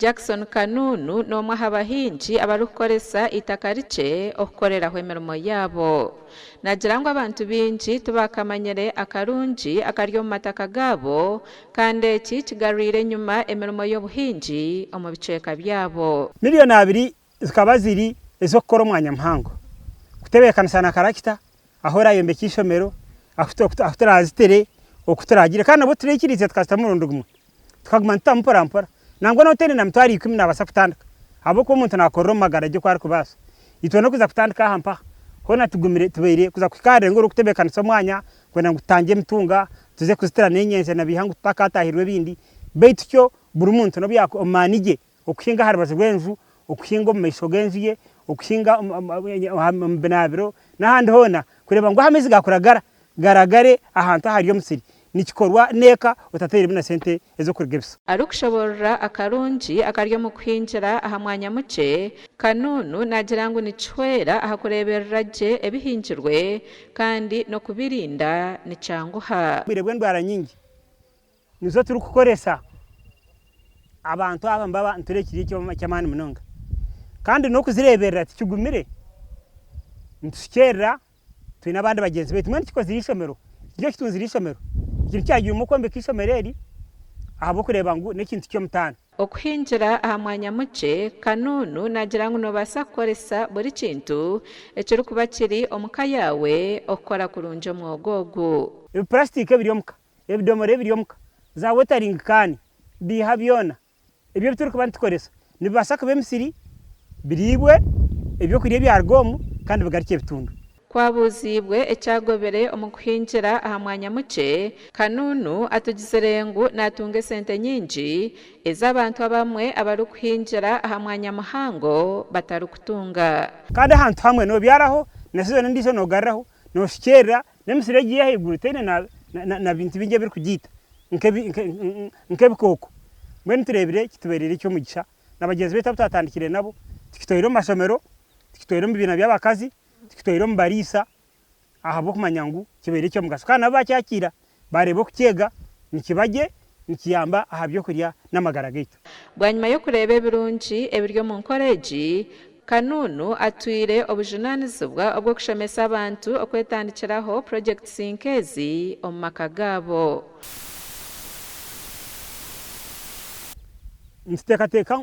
Jackson Kanunu no mwahabahinji abarukoresa itakarice okukoreraho emirimo yabo nagira ngo abantu binji tubakamanyere akarunji akaryo mataka gabo kandi eki kigarurire nyuma emirimo y'obuhinji omu bicweka byabo. Miliyoni 2 zikaba ziri ezo gukora umwanya mpango kutebekana na karakita ahora yombeka ishomero afutarazitere okutaragire kandi abo turekirize tukasta murundo gumwe tukaguma ntampora nangwa no tene namtwari 10 nabasa kutandika abo ko umuntu nakorro magara ryo kwari kubasa itone kuza kutandika hampa hona tugumire tubeire kuza kwikare ngoro kutebekana so mwanya kwena ngutange mtunga tuze kuzitira nenyenze nabihangu takatahirwe bindi beityo buri muntu no byako omanije okuhinga harbaze gwenju okuhinga mu mesho genziye okuhinga mbenabiro nahandi hona kureba ngo hamezi gakuragara garagare ahantu hariyo musiri nikikorwa neka utatere bina sente ezo kurgebisa arukushoborra akarunji akaryo mu kwinjira ahamwanya muce Kanunu nagira ngo nicwera ahakureberraje ebihinjirwe kandi no kubirinda nicyanguha birebwe ndwara nyingi nizo turi kukoresa abantu abambaba nturekiri cyo cyamani munonga kandi no kuzireberra tikigumire ntushikera tuna abandi bagenzi betu mwe kikoze ishomero cyo kitunzira ishomero ikintu cyagiye umukombe kishomereri abo kureba ngo n'ikintu cyo mutana okuhinjira ahamwanya muce Kanunu nagira ngo no basakoresa buri kintu ekiri kuba kiri omuka yawe okora kurunje mwogogo plastique biryomuka ebidomore biryomuka za watering can bihabyona ibyo bituri kuba ntukoresa nibasaka bemisiri biribwe ibyo kuriye byargomu kandi bigarike bitundu kwabuzibwe ecyagobere omukuhinjira ahamwanya muce Kanunu atugizerengu natunge sente nyinji ez'abantu abamwe abarukuhinjira ahamwanya muhango batarukutunga kandi ahantu hamwe no byaraho nasizo ndizo no garraho no shikera nemisire giye higurutene na bintu binge biri kugita nkebikoko mwene turebire kituberere cyo mugisha nabagenzi beta tutatandikire nabo tikitoyiro masomero tikitoyiro mbibina by'abakazi tikitoyiro mbarisa ahabo kumanyangu kibere cyo mugaso kana bacyakira barebo kukega nikibaje nikiyamba ahabyo kurya n'amagaragito bwanyuma yo kurebe birunji ebiryo mu nkoreji Kanunu atwire obujunanizibwa obwo kushomesa abantu okwetandikiraho project Sinkezi omumaka gabo nsitekateka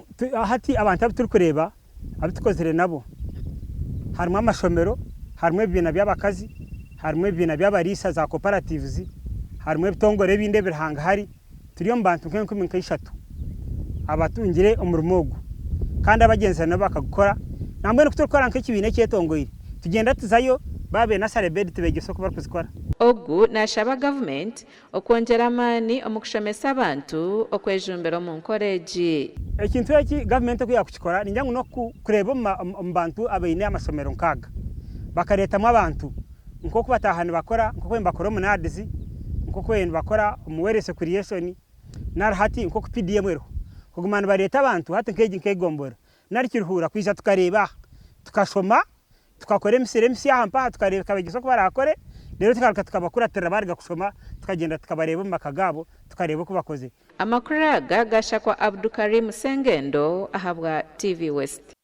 hati abantu abituri kureba abitukozere nabo harimo amashomero harimo ibina by'abakazi harimo ibina by'abarisa za cooperatives harimo bitongore binde birhanga hari turiyo mbantu nk'eshatu abatungire umurimogo kandi abagenzi nabo bakagukora namwe no kutukora nk'ikibine cyetongoire tugenda tuzayo babe na sarebedi tubegeso kuba kuzikora ogu nashaba government okongera amani omukushomesa abantu okwejumbero mu nkoreji ekintu eki government ko yakukikora ninyangu no kureba mu bantu abaine amasomero nkaga bakareta mu abantu nko kubatahana bakora nko kwemba koro munadizi nko kwemba bakora umuwerese creation nar hati nko ku PDM ero kugumana bareta abantu hati nkeji nkegombora nari kiruhura kwiza tukareba tukashoma tukakora emisire hampa tukareba kabegeso ko barakore rero tukabakura terabari gakushoma tukagenda tukabareba mu makagabo tukareba ko bakoze amakuru gashakwa Abdukarim Sengendo ahabwa TV West.